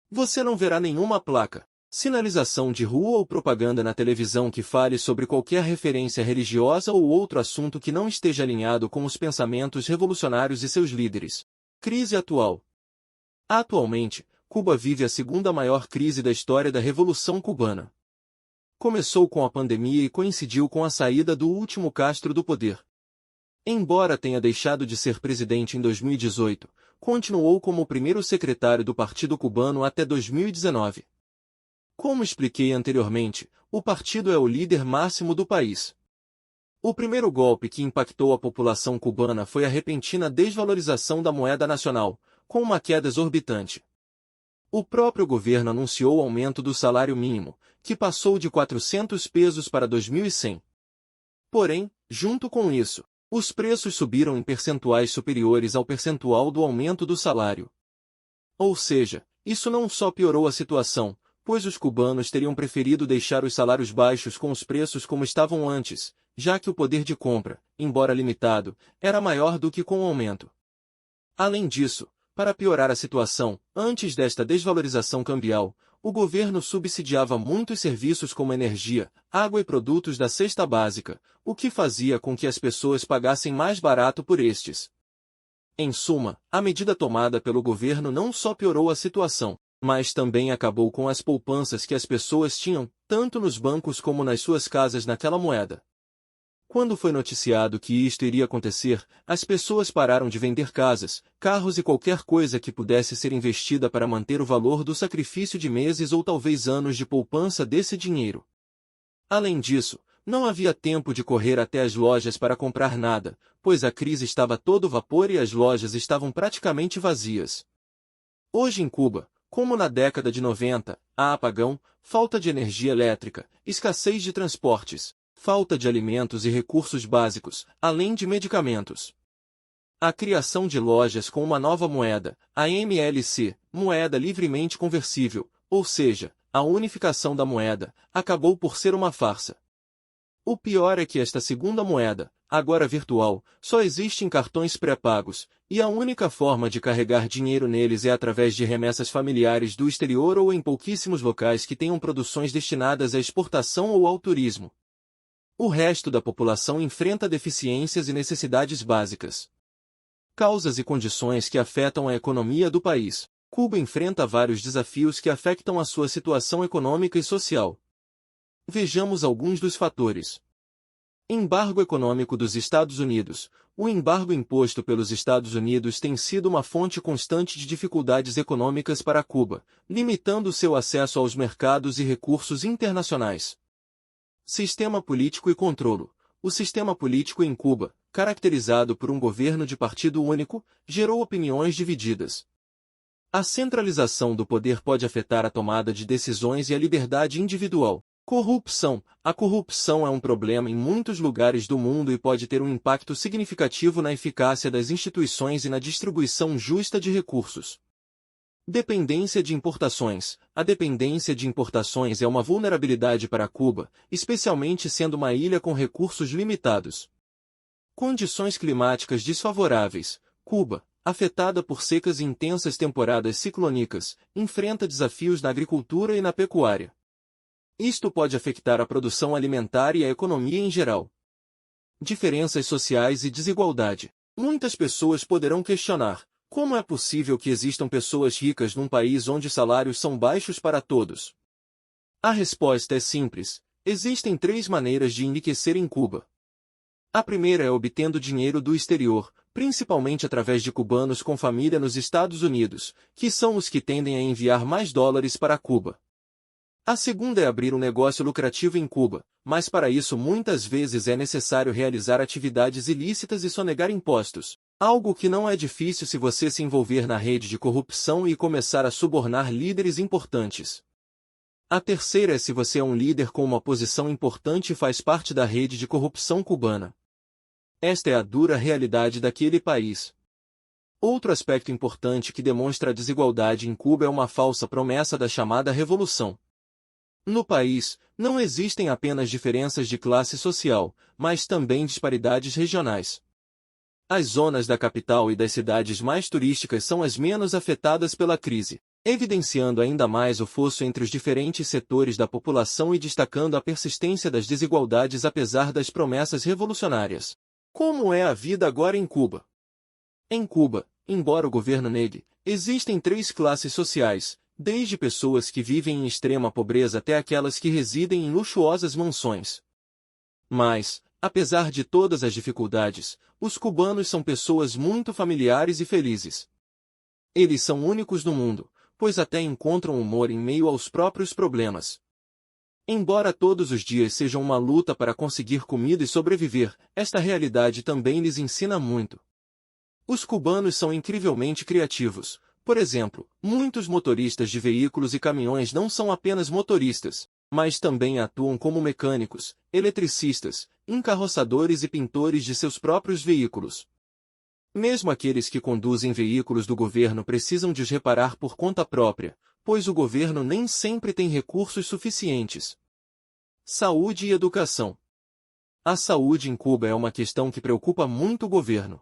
Você não verá nenhuma placa, sinalização de rua ou propaganda na televisão que fale sobre qualquer referência religiosa ou outro assunto que não esteja alinhado com os pensamentos revolucionários e seus líderes. Crise atual. Atualmente, Cuba vive a segunda maior crise da história da Revolução Cubana. Começou com a pandemia e coincidiu com a saída do último Castro do poder. Embora tenha deixado de ser presidente em 2018, continuou como o primeiro secretário do Partido Cubano até 2019. Como expliquei anteriormente, o partido é o líder máximo do país. O primeiro golpe que impactou a população cubana foi a repentina desvalorização da moeda nacional, com uma queda exorbitante. O próprio governo anunciou o aumento do salário mínimo, que passou de 400 pesos para 2.100. Porém, junto com isso, os preços subiram em percentuais superiores ao percentual do aumento do salário. Ou seja, isso não só piorou a situação, pois os cubanos teriam preferido deixar os salários baixos com os preços como estavam antes, já que o poder de compra, embora limitado, era maior do que com o aumento. Além disso, para piorar a situação, antes desta desvalorização cambial, o governo subsidiava muitos serviços como energia, água e produtos da cesta básica, o que fazia com que as pessoas pagassem mais barato por estes. Em suma, a medida tomada pelo governo não só piorou a situação, mas também acabou com as poupanças que as pessoas tinham, tanto nos bancos como nas suas casas naquela moeda. Quando foi noticiado que isto iria acontecer, as pessoas pararam de vender casas, carros e qualquer coisa que pudesse ser investida para manter o valor do sacrifício de meses ou talvez anos de poupança desse dinheiro. Além disso, não havia tempo de correr até as lojas para comprar nada, pois a crise estava a todo vapor e as lojas estavam praticamente vazias. Hoje em Cuba, como na década de 90, há apagão, falta de energia elétrica, escassez de transportes, falta de alimentos e recursos básicos, além de medicamentos. A criação de lojas com uma nova moeda, a MLC, moeda livremente conversível, ou seja, a unificação da moeda, acabou por ser uma farsa. O pior é que esta segunda moeda, agora virtual, só existe em cartões pré-pagos, e a única forma de carregar dinheiro neles é através de remessas familiares do exterior ou em pouquíssimos locais que tenham produções destinadas à exportação ou ao turismo. O resto da população enfrenta deficiências e necessidades básicas. Causas e condições que afetam a economia do país. Cuba enfrenta vários desafios que afetam a sua situação econômica e social. Vejamos alguns dos fatores. Embargo econômico dos Estados Unidos. O embargo imposto pelos Estados Unidos tem sido uma fonte constante de dificuldades econômicas para Cuba, limitando seu acesso aos mercados e recursos internacionais. Sistema político e controlo. O sistema político em Cuba, caracterizado por um governo de partido único, gerou opiniões divididas. A centralização do poder pode afetar a tomada de decisões e a liberdade individual. Corrupção. A corrupção é um problema em muitos lugares do mundo e pode ter um impacto significativo na eficácia das instituições e na distribuição justa de recursos. Dependência de importações. A dependência de importações é uma vulnerabilidade para Cuba, especialmente sendo uma ilha com recursos limitados. Condições climáticas desfavoráveis. Cuba, afetada por secas e intensas temporadas ciclônicas, enfrenta desafios na agricultura e na pecuária. Isto pode afetar a produção alimentar e a economia em geral. Diferenças sociais e desigualdade. Muitas pessoas poderão questionar: como é possível que existam pessoas ricas num país onde salários são baixos para todos? A resposta é simples: existem 3 maneiras de enriquecer em Cuba. A primeira é obtendo dinheiro do exterior, principalmente através de cubanos com família nos Estados Unidos, que são os que tendem a enviar mais dólares para Cuba. A segunda é abrir um negócio lucrativo em Cuba, mas para isso muitas vezes é necessário realizar atividades ilícitas e sonegar impostos, algo que não é difícil se você se envolver na rede de corrupção e começar a subornar líderes importantes. A terceira é se você é um líder com uma posição importante e faz parte da rede de corrupção cubana. Esta é a dura realidade daquele país. Outro aspecto importante que demonstra a desigualdade em Cuba é uma falsa promessa da chamada revolução. No país, não existem apenas diferenças de classe social, mas também disparidades regionais. As zonas da capital e das cidades mais turísticas são as menos afetadas pela crise, evidenciando ainda mais o fosso entre os diferentes setores da população e destacando a persistência das desigualdades apesar das promessas revolucionárias. Como é a vida agora em Cuba? Em Cuba, embora o governo negue, existem três classes sociais, desde pessoas que vivem em extrema pobreza até aquelas que residem em luxuosas mansões. Mas, apesar de todas as dificuldades, os cubanos são pessoas muito familiares e felizes. Eles são únicos no mundo, pois até encontram humor em meio aos próprios problemas. Embora todos os dias sejam uma luta para conseguir comida e sobreviver, esta realidade também lhes ensina muito. Os cubanos são incrivelmente criativos. Por exemplo, muitos motoristas de veículos e caminhões não são apenas motoristas, mas também atuam como mecânicos, eletricistas, encarroçadores e pintores de seus próprios veículos. Mesmo aqueles que conduzem veículos do governo precisam de os reparar por conta própria, pois o governo nem sempre tem recursos suficientes. Saúde e educação. A saúde em Cuba é uma questão que preocupa muito o governo.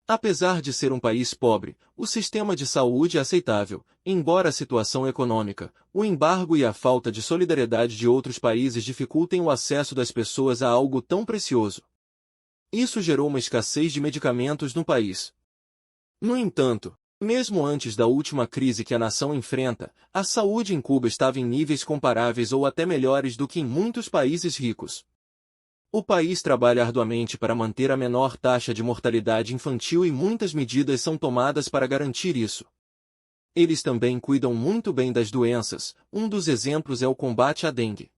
Apesar de ser um país pobre, o sistema de saúde é aceitável, embora a situação econômica, o embargo e a falta de solidariedade de outros países dificultem o acesso das pessoas a algo tão precioso. Isso gerou uma escassez de medicamentos no país. No entanto, mesmo antes da última crise que a nação enfrenta, a saúde em Cuba estava em níveis comparáveis ou até melhores do que em muitos países ricos. O país trabalha arduamente para manter a menor taxa de mortalidade infantil e muitas medidas são tomadas para garantir isso. Eles também cuidam muito bem das doenças, um dos exemplos é o combate à dengue.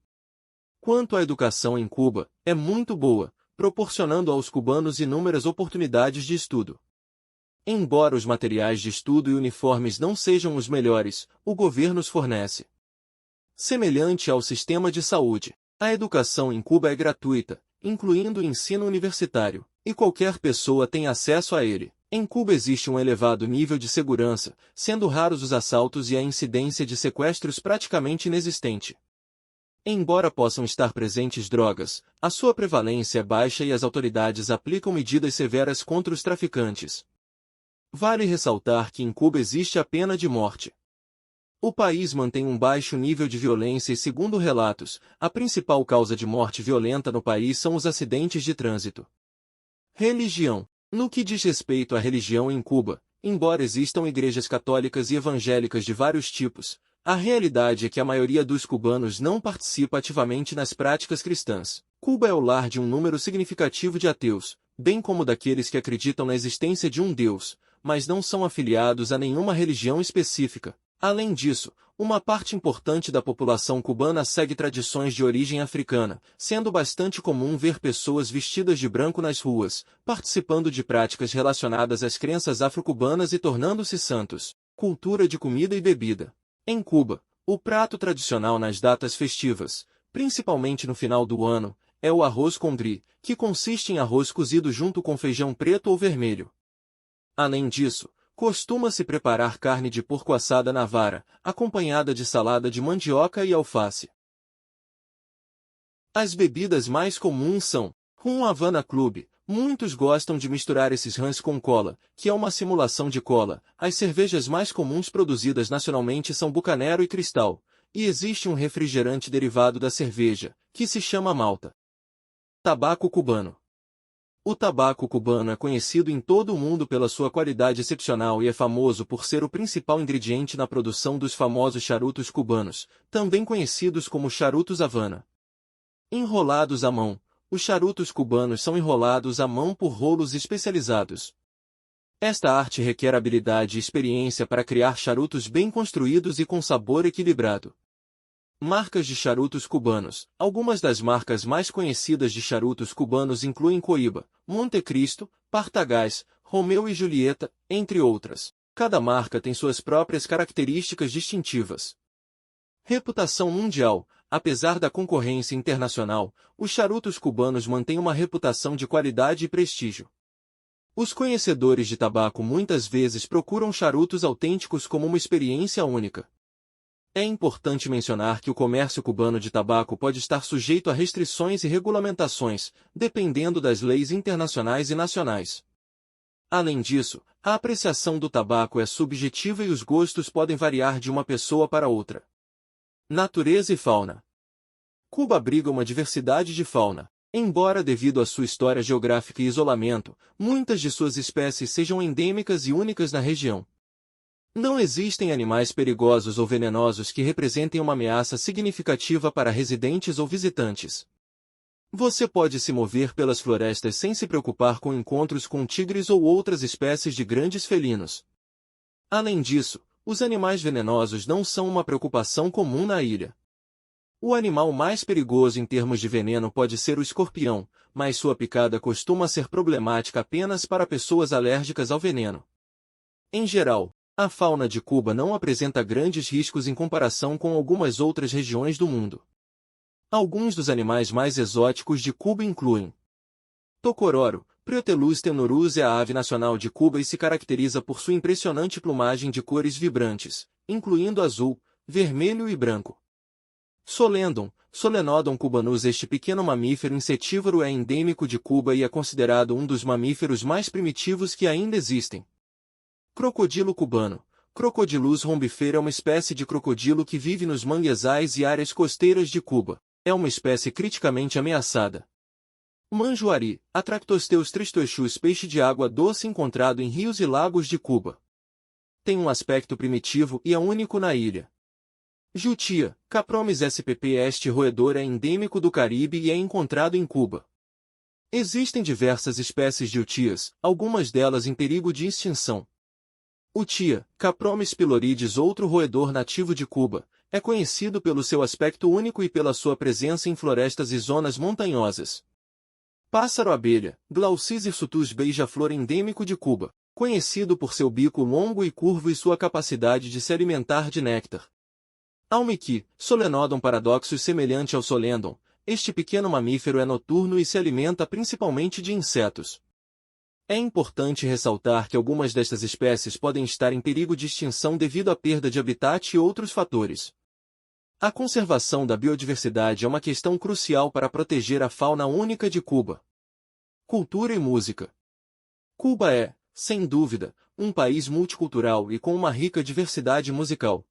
Quanto à educação em Cuba, é muito boa, proporcionando aos cubanos inúmeras oportunidades de estudo. Embora os materiais de estudo e uniformes não sejam os melhores, o governo os fornece. Semelhante ao sistema de saúde, a educação em Cuba é gratuita, incluindo o ensino universitário, e qualquer pessoa tem acesso a ele. Em Cuba existe um elevado nível de segurança, sendo raros os assaltos e a incidência de sequestros praticamente inexistente. Embora possam estar presentes drogas, a sua prevalência é baixa e as autoridades aplicam medidas severas contra os traficantes. Vale ressaltar que em Cuba existe a pena de morte. O país mantém um baixo nível de violência e, segundo relatos, a principal causa de morte violenta no país são os acidentes de trânsito. Religião. No que diz respeito à religião em Cuba, embora existam igrejas católicas e evangélicas de vários tipos, a realidade é que a maioria dos cubanos não participa ativamente nas práticas cristãs. Cuba é o lar de um número significativo de ateus, bem como daqueles que acreditam na existência de um Deus, mas não são afiliados a nenhuma religião específica. Além disso, uma parte importante da população cubana segue tradições de origem africana, sendo bastante comum ver pessoas vestidas de branco nas ruas, participando de práticas relacionadas às crenças afro-cubanas e tornando-se santos. Cultura de comida e bebida. Em Cuba, o prato tradicional nas datas festivas, principalmente no final do ano, é o arroz condri, que consiste em arroz cozido junto com feijão preto ou vermelho. Além disso, costuma-se preparar carne de porco assada na vara, acompanhada de salada de mandioca e alface. As bebidas mais comuns são rum Havana Club. Muitos gostam de misturar esses rums com cola, que é uma simulação de cola. As cervejas mais comuns produzidas nacionalmente são Bucanero e Cristal, e existe um refrigerante derivado da cerveja, que se chama malta. Tabaco cubano. O tabaco cubano é conhecido em todo o mundo pela sua qualidade excepcional e é famoso por ser o principal ingrediente na produção dos famosos charutos cubanos, também conhecidos como charutos Havana. Enrolados à mão. Os charutos cubanos são enrolados à mão por rolos especializados. Esta arte requer habilidade e experiência para criar charutos bem construídos e com sabor equilibrado. Marcas de charutos cubanos. Algumas das marcas mais conhecidas de charutos cubanos incluem Coíba, Montecristo, Partagás, Romeu e Julieta, entre outras. Cada marca tem suas próprias características distintivas. Reputação mundial. Apesar da concorrência internacional, os charutos cubanos mantêm uma reputação de qualidade e prestígio. Os conhecedores de tabaco muitas vezes procuram charutos autênticos como uma experiência única. É importante mencionar que o comércio cubano de tabaco pode estar sujeito a restrições e regulamentações, dependendo das leis internacionais e nacionais. Além disso, a apreciação do tabaco é subjetiva e os gostos podem variar de uma pessoa para outra. Natureza e fauna. Cuba abriga uma diversidade de fauna. Embora devido à sua história geográfica e isolamento, muitas de suas espécies sejam endêmicas e únicas na região. Não existem animais perigosos ou venenosos que representem uma ameaça significativa para residentes ou visitantes. Você pode se mover pelas florestas sem se preocupar com encontros com tigres ou outras espécies de grandes felinos. Além disso, os animais venenosos não são uma preocupação comum na ilha. O animal mais perigoso em termos de veneno pode ser o escorpião, mas sua picada costuma ser problemática apenas para pessoas alérgicas ao veneno. Em geral, a fauna de Cuba não apresenta grandes riscos em comparação com algumas outras regiões do mundo. Alguns dos animais mais exóticos de Cuba incluem tocororo. Priotelus tenorus é a ave nacional de Cuba e se caracteriza por sua impressionante plumagem de cores vibrantes, incluindo azul, vermelho e branco. Solenodon cubanus. Este pequeno mamífero insetívoro é endêmico de Cuba e é considerado um dos mamíferos mais primitivos que ainda existem. Crocodilo cubano. Crocodilus rombifera é uma espécie de crocodilo que vive nos manguezais e áreas costeiras de Cuba. É uma espécie criticamente ameaçada. Manjuari. Atractosteus tristoechus, peixe de água doce encontrado em rios e lagos de Cuba. Tem um aspecto primitivo e é único na ilha. Jutia. Capromis spp. Este roedor é endêmico do Caribe e é encontrado em Cuba. Existem diversas espécies de utias, algumas delas em perigo de extinção. Utia, Capromis pylorides, outro roedor nativo de Cuba, é conhecido pelo seu aspecto único e pela sua presença em florestas e zonas montanhosas. Pássaro-abelha, Glaucis hirsutus, beija-flor endêmico de Cuba, conhecido por seu bico longo e curvo e sua capacidade de se alimentar de néctar. Almiqui, Solenodon paradoxus, semelhante ao solendon, este pequeno mamífero é noturno e se alimenta principalmente de insetos. É importante ressaltar que algumas destas espécies podem estar em perigo de extinção devido à perda de habitat e outros fatores. A conservação da biodiversidade é uma questão crucial para proteger a fauna única de Cuba. Cultura e música. Cuba é, sem dúvida, um país multicultural e com uma rica diversidade musical.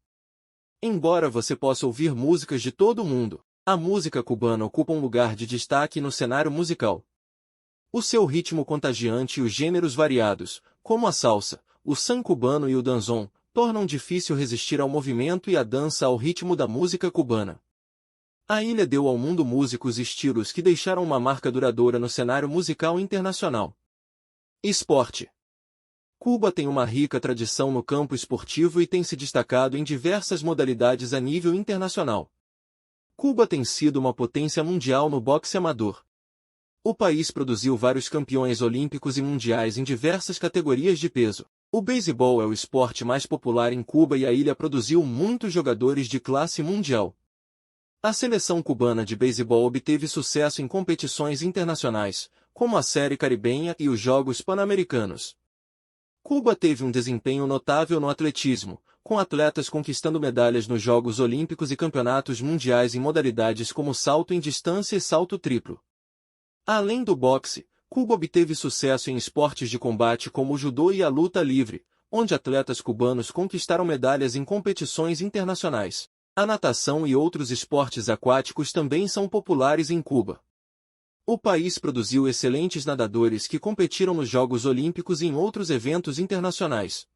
Embora você possa ouvir músicas de todo o mundo, a música cubana ocupa um lugar de destaque no cenário musical. O seu ritmo contagiante e os gêneros variados, como a salsa, o san cubano e o danzón, tornam difícil resistir ao movimento e à dança ao ritmo da música cubana. A ilha deu ao mundo músicos e estilos que deixaram uma marca duradoura no cenário musical internacional. Esporte. Cuba tem uma rica tradição no campo esportivo e tem se destacado em diversas modalidades a nível internacional. Cuba tem sido uma potência mundial no boxe amador. O país produziu vários campeões olímpicos e mundiais em diversas categorias de peso. O beisebol é o esporte mais popular em Cuba e a ilha produziu muitos jogadores de classe mundial. A seleção cubana de beisebol obteve sucesso em competições internacionais, como a Série Caribenha e os Jogos Pan-Americanos. Cuba teve um desempenho notável no atletismo, com atletas conquistando medalhas nos Jogos Olímpicos e campeonatos mundiais em modalidades como salto em distância e salto triplo. Além do boxe, Cuba obteve sucesso em esportes de combate como o judô e a luta livre, onde atletas cubanos conquistaram medalhas em competições internacionais. A natação e outros esportes aquáticos também são populares em Cuba. O país produziu excelentes nadadores que competiram nos Jogos Olímpicos e em outros eventos internacionais.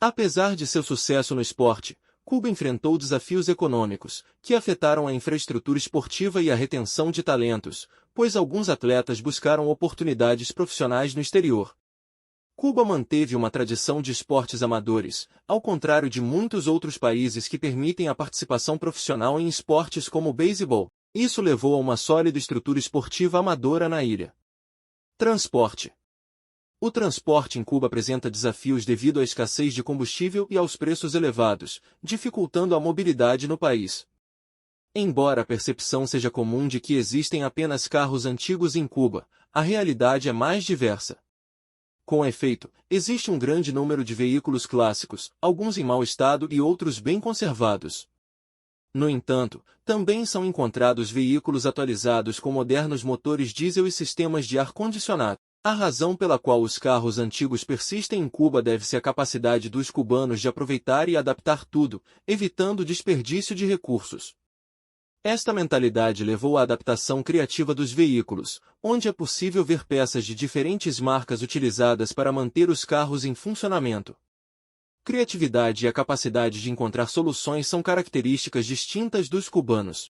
Apesar de seu sucesso no esporte, Cuba enfrentou desafios econômicos, que afetaram a infraestrutura esportiva e a retenção de talentos, pois alguns atletas buscaram oportunidades profissionais no exterior. Cuba manteve uma tradição de esportes amadores, ao contrário de muitos outros países que permitem a participação profissional em esportes como o beisebol. Isso levou a uma sólida estrutura esportiva amadora na ilha. Transporte. O transporte em Cuba apresenta desafios devido à escassez de combustível e aos preços elevados, dificultando a mobilidade no país. Embora a percepção seja comum de que existem apenas carros antigos em Cuba, a realidade é mais diversa. Com efeito, existe um grande número de veículos clássicos, alguns em mau estado e outros bem conservados. No entanto, também são encontrados veículos atualizados com modernos motores diesel e sistemas de ar-condicionado. A razão pela qual os carros antigos persistem em Cuba deve-se à capacidade dos cubanos de aproveitar e adaptar tudo, evitando o desperdício de recursos. Esta mentalidade levou à adaptação criativa dos veículos, onde é possível ver peças de diferentes marcas utilizadas para manter os carros em funcionamento. Criatividade e a capacidade de encontrar soluções são características distintas dos cubanos.